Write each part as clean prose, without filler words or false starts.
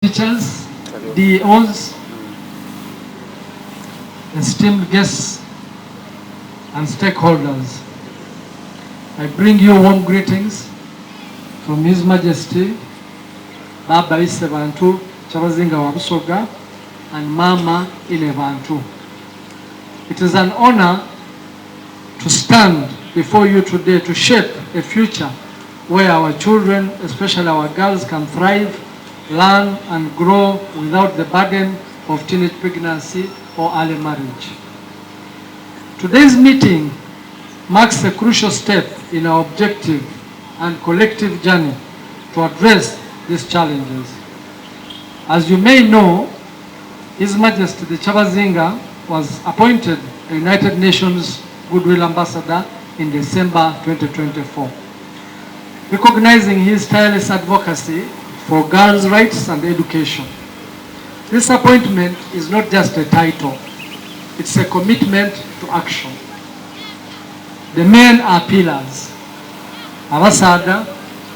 Teachers, DOs, esteemed guests, and stakeholders. I bring you warm greetings from His Majesty, Baba Ise Bantu, Kyabazinga Busoga, and Mama Ile Bantu. It is an honor to stand before you today to shape a future where our children, especially our girls, can thrive, learn and grow without the burden of teenage pregnancy or early marriage. Today's meeting marks a crucial step in our objective and collective journey to address these challenges. As you may know, His Majesty the Kyabazinga was appointed a United Nations Goodwill Ambassador in December 2024. Recognizing his tireless advocacy for girls' rights and education. This appointment is not just a title, it's a commitment to action. The men are pillars, Abasada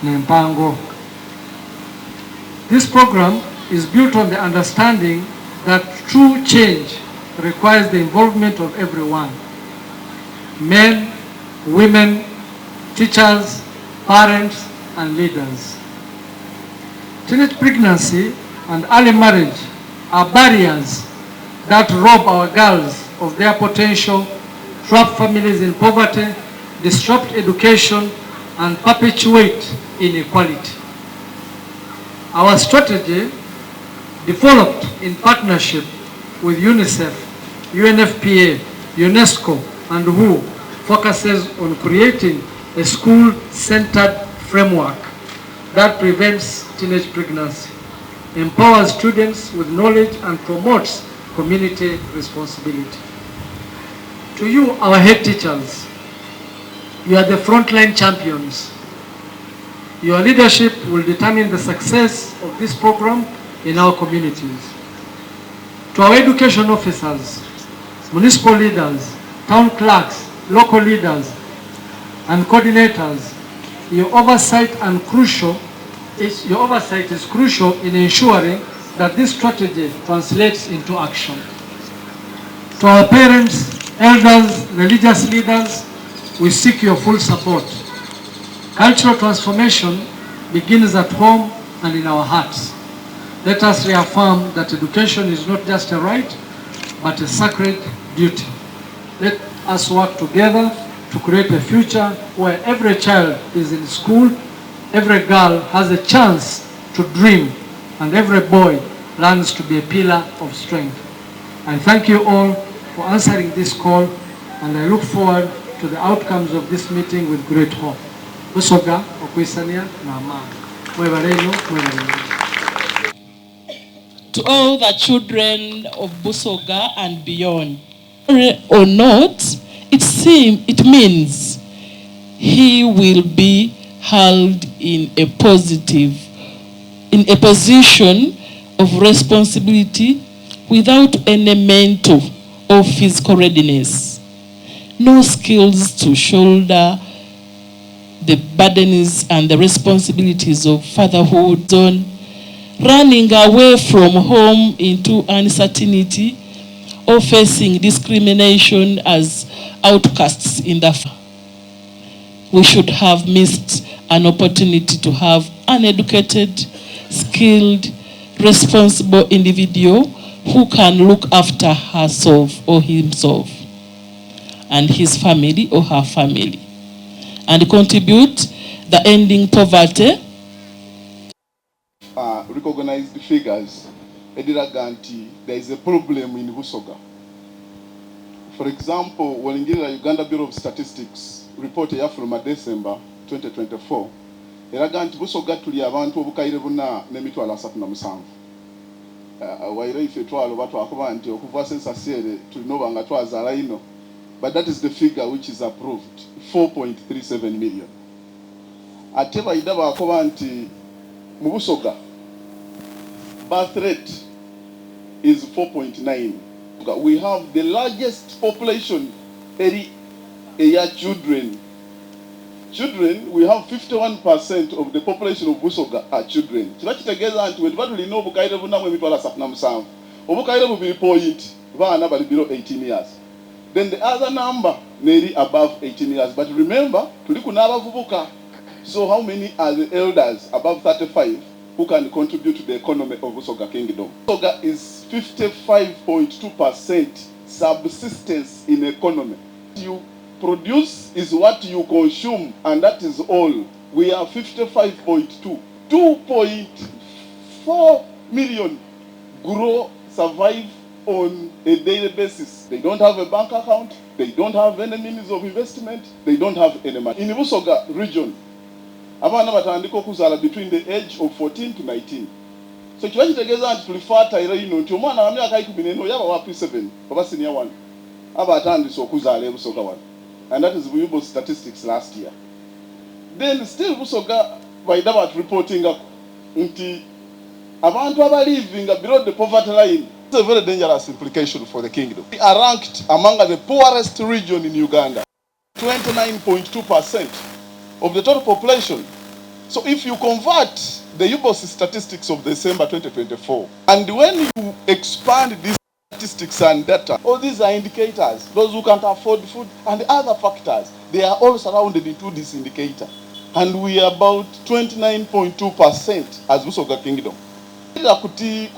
Nempango. This program is built on the understanding that true change requires the involvement of everyone. Men, women, teachers, parents, and leaders. Teenage pregnancy and early marriage are barriers that rob our girls of their potential, trap families in poverty, disrupt education, and perpetuate inequality. Our strategy, developed in partnership with UNICEF, UNFPA, UNESCO, and WHO, focuses on creating a school-centered framework that prevents teenage pregnancy, empowers students with knowledge, and promotes community responsibility. To you, our head teachers, you are the frontline champions. Your leadership will determine the success of this program in our communities. To our education officers, municipal leaders, town clerks, local leaders, and coordinators, your oversight is crucial in ensuring that this strategy translates into action. To our parents, elders, religious leaders, we seek your full support. Cultural transformation begins at home and in our hearts. Let us reaffirm that education is not just a right, but a sacred duty. Let us work together to create a future where every child is in school, every girl has a chance to dream, and every boy learns to be a pillar of strength. I thank you all for answering this call, and I look forward to the outcomes of this meeting with great hope. Busoga, Okwisania, Nama. To all the children of Busoga and beyond, or not, it means he will be held in a position of responsibility without any mental or physical readiness, no skills to shoulder the burdens and the responsibilities of fatherhood, running away from home into uncertainty, or facing discrimination as outcasts in the family. We should have missed an opportunity to have an educated, skilled, responsible individual who can look after herself or himself and his family or her family and contribute the ending poverty. Recognized figures, there is a problem in Busoga. For example, when in the Uganda Bureau of Statistics report here from December 2024, Eraganti Busoga tuli abantu obukaire buna n'emitwalo 37. Waire ife twalo batu akuba nti okuva census ere tulinoba nga twazaala ino, but that is the figure which is approved, 4.37 million. Ate baida bakuba nti mu Busoga birth rate is 4.9. We have the largest population area children Children, we have 51% of the population of Busoga are children. Chibachitegeeza nti wetu tulina obukaire bunamwe emitwalo 37. Obukaire bubiri point baana bali below 18 years. Then the other number nearly above 18 years. But remember, tuli kuna abavubuka. So how many are the elders above 35 who can contribute to the economy of Busoga Kingdom? Busoga is 55.2% subsistence in economy. You produce is what you consume, and that is all. We are 55.2. 2.4 million grow, survive on a daily basis. They don't have a bank account, they don't have any means of investment, they don't have any money. In the Busoga region, abana batandika okuzaala between the age of 14 to 19. So kibakitegeeza nti tulifaata era ino nti omwana wa myaka 14 yaba wa P7 oba senior 1 aba atandise okuzaala e Busoga 1. And that is Busoga statistics last year. Then still Busoga baida reporting nti abantu aba living below the poverty line. It's a very dangerous implication for the kingdom. We are ranked among the poorest region in Uganda. 29.2% of the total population. So if you convert the UBOS statistics of December 2024, and when you expand these statistics and data, all these are indicators. Those who can't afford food and other factors, they are all surrounded into this indicator. And we are about 29.2% as Busoga Kingdom.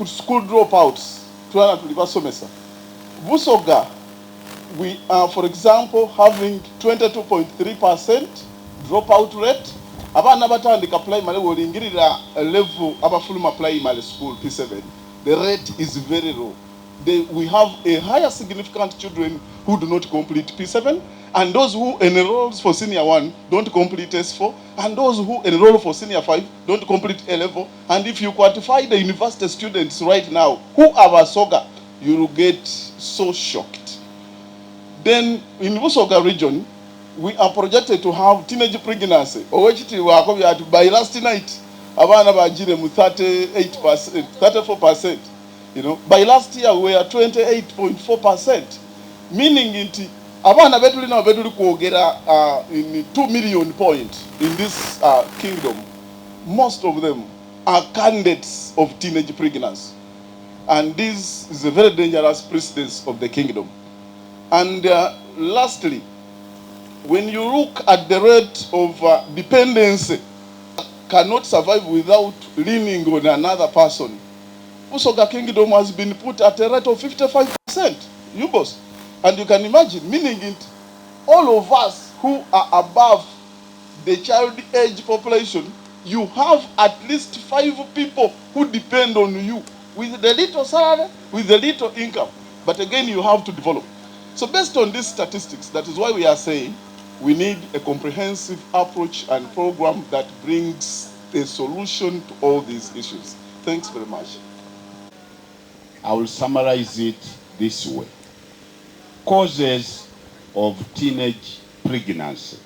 School dropouts, Busoga, we are, for example, having 22.3% dropout rate. Abana batandika primary wolingirira level abafuluma primary school P7. The rate is very low. We have a higher significant children who do not complete P7, and those who enroll for senior 1 don't complete S4, and those who enroll for senior 5 don't complete A level. And if you quantify the university students right now who are Busoga, you will get so shocked. Then in Busoga region, we are projected to have teenage pregnancy. By last night, abana bajire mu 38%, 34%. You know, by last year we are 28.4%. Meaning inti abana betuli na betuli kuogera in 2 million point in this kingdom. Most of them are candidates of teenage pregnancy. And this is a very dangerous precedence of the kingdom. And lastly, when you look at the rate of dependency, cannot survive without leaning on another person. Busoga Kingdom has been put at a rate of 55%, UBOS. And you can imagine, meaning it, all of us who are above the child age population, you have at least 5 people who depend on you with the little salary, with the little income. But again, you have to develop. So based on these statistics, that is why we are saying we need a comprehensive approach and program that brings a solution to all these issues. Thanks very much. I will summarize it this way. Causes of teenage pregnancy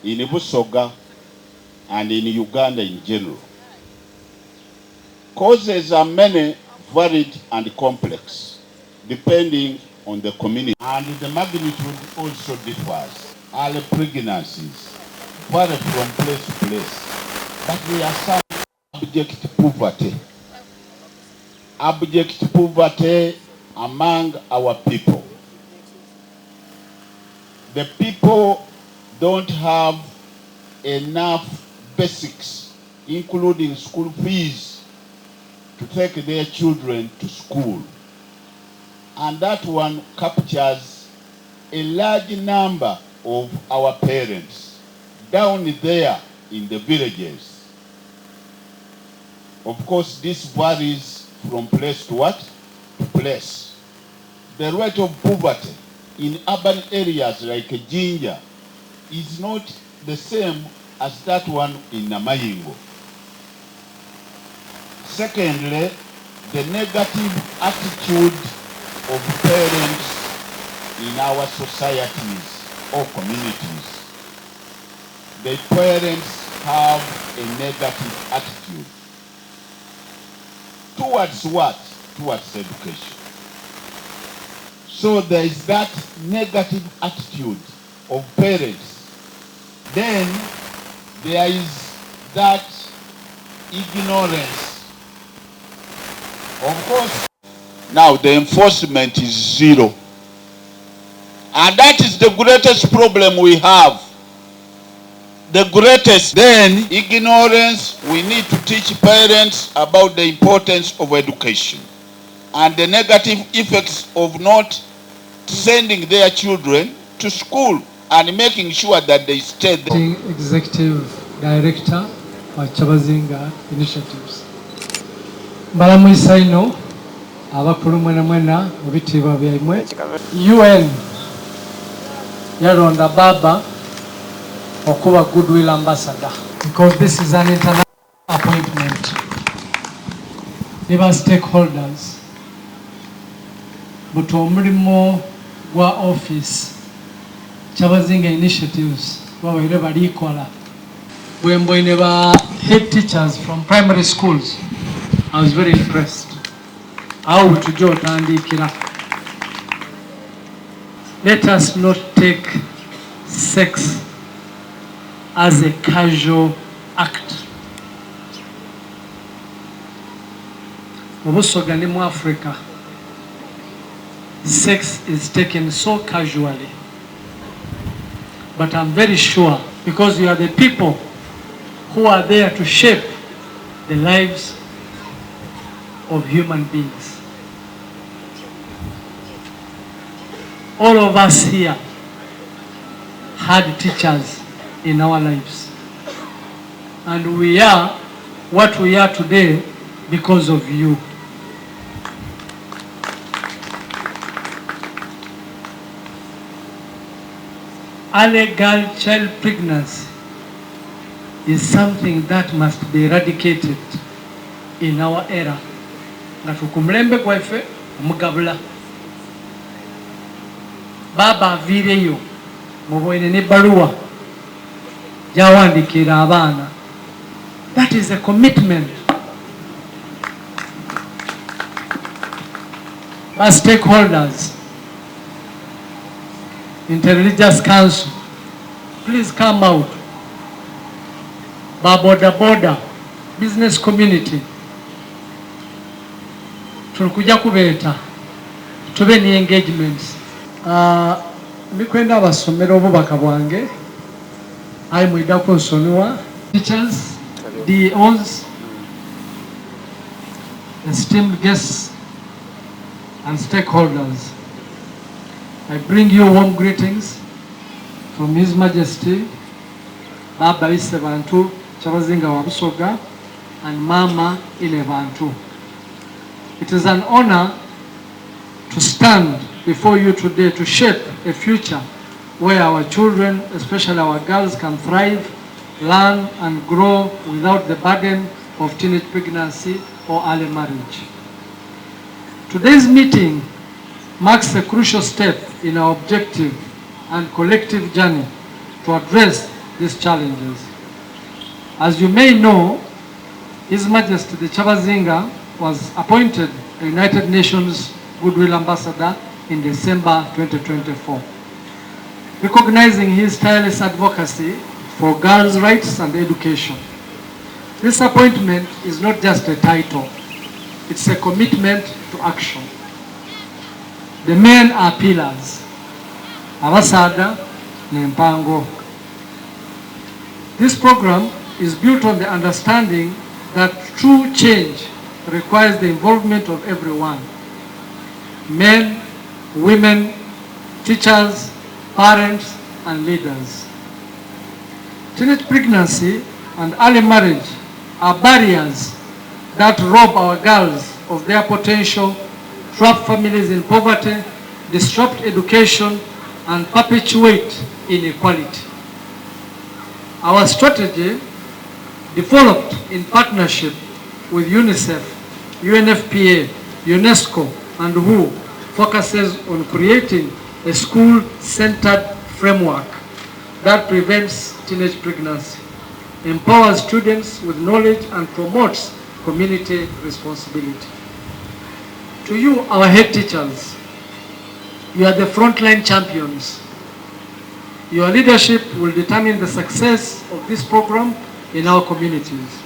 in Busoga and in Uganda in general. Causes are many, varied and complex, depending on the community. And the magnitude also differs. Early pregnancies vary from place to place. But we are some abject poverty. Abject poverty among our people. The people don't have enough basics, including school fees, to take their children to school. And that one captures a large number of our parents down there in the villages. Of course, this varies from place to what? To place. The rate of poverty in urban areas like Jinja is not the same as that one in Namayingo. Secondly, the negative attitude of parents in our societies or communities. The parents have a negative attitude. Towards what? Towards education. So there is that negative attitude of parents Then there is that ignorance. Of course, now the enforcement is zero. And that is the greatest problem we have. The greatest. Then ignorance, we need to teach parents about the importance of education and the negative effects of not sending their children to school and making sure that they stay there. Executive Director for Kyabazinga Initiatives. Mbalamu isaino abakulu mwena mwena obitiibwa byaimwe. UN yaronda baba okuba goodwill ambassador because this is an international appointment. Neba stakeholders but omulimo gwa office Kyabazinga Initiatives babaire balikola bwemboine ba head teachers from primary schools. I was very impressed. How tujja otandikira. Let us not take sex as a casual act. Musoga ne mu Africa, sex is taken so casually. But I'm very sure, because you are the people who are there to shape the lives of human beings. All of us here had teachers in our lives. And we are what we are today because of you. Early girl child pregnancy is something that must be eradicated in our era. Na tukumulembe kwaife omugabula. Baba avireyo muboine ne baluwa jawandikira abaana. That is a commitment. As stakeholders, Interreligious Council, please come out. Boda, business community. Tulikuja kubeta. Tube ni engagements. Mikwenda abasomero obubaka bwange. I mwidako nsonyiwa. Teachers, DOs, esteemed guests, and stakeholders. I bring you warm greetings from His Majesty, Baba Ise Bantu, Kyabazinga wa Busoga, and Mama Ile Bantu. It is an honor to stand before you today to shape a future where our children, especially our girls, can thrive, learn, and grow without the burden of teenage pregnancy or early marriage. Today's meeting marks a crucial step in our objective and collective journey to address these challenges. As you may know, His Majesty the Kyabazinga was appointed a United Nations Goodwill Ambassador in December 2024. Recognizing his tireless advocacy for girls' rights and education. This appointment is not just a title, it's a commitment to action. The men are pillars. Abasada Nempango. This program is built on the understanding that true change requires the involvement of everyone. Men, women, teachers, parents, and leaders. Teenage pregnancy and early marriage are barriers that rob our girls of their potential, trap families in poverty, disrupt education, and perpetuate inequality. Our strategy, developed in partnership with UNICEF, UNFPA, UNESCO, and WHO, focuses on creating a school-centered framework that prevents teenage pregnancy, empowers students with knowledge, and promotes community responsibility. To you, our head teachers, you are the frontline champions. Your leadership will determine the success of this program in our communities.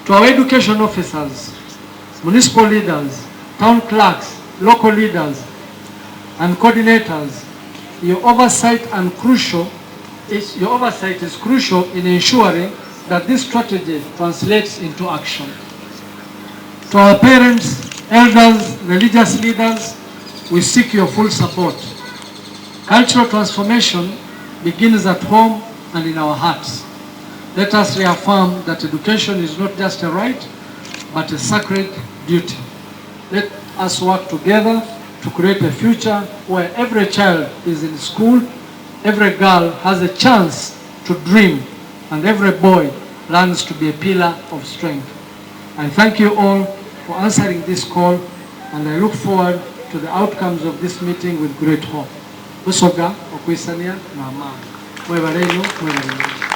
To our education officers, municipal leaders, town clerks, local leaders, and coordinators, your oversight is crucial in ensuring that this strategy translates into action. To our parents, elders, religious leaders, we seek your full support. Cultural transformation begins at home and in our hearts. Let us reaffirm that education is not just a right, but a sacred duty. Let us work together to create a future where every child is in school, every girl has a chance to dream, and every boy learns to be a pillar of strength. I thank you all for answering this call, and I look forward to the outcomes of this meeting with great hope. Busoga, Okwisania, na amani. Mwebalenu, mwebalenu.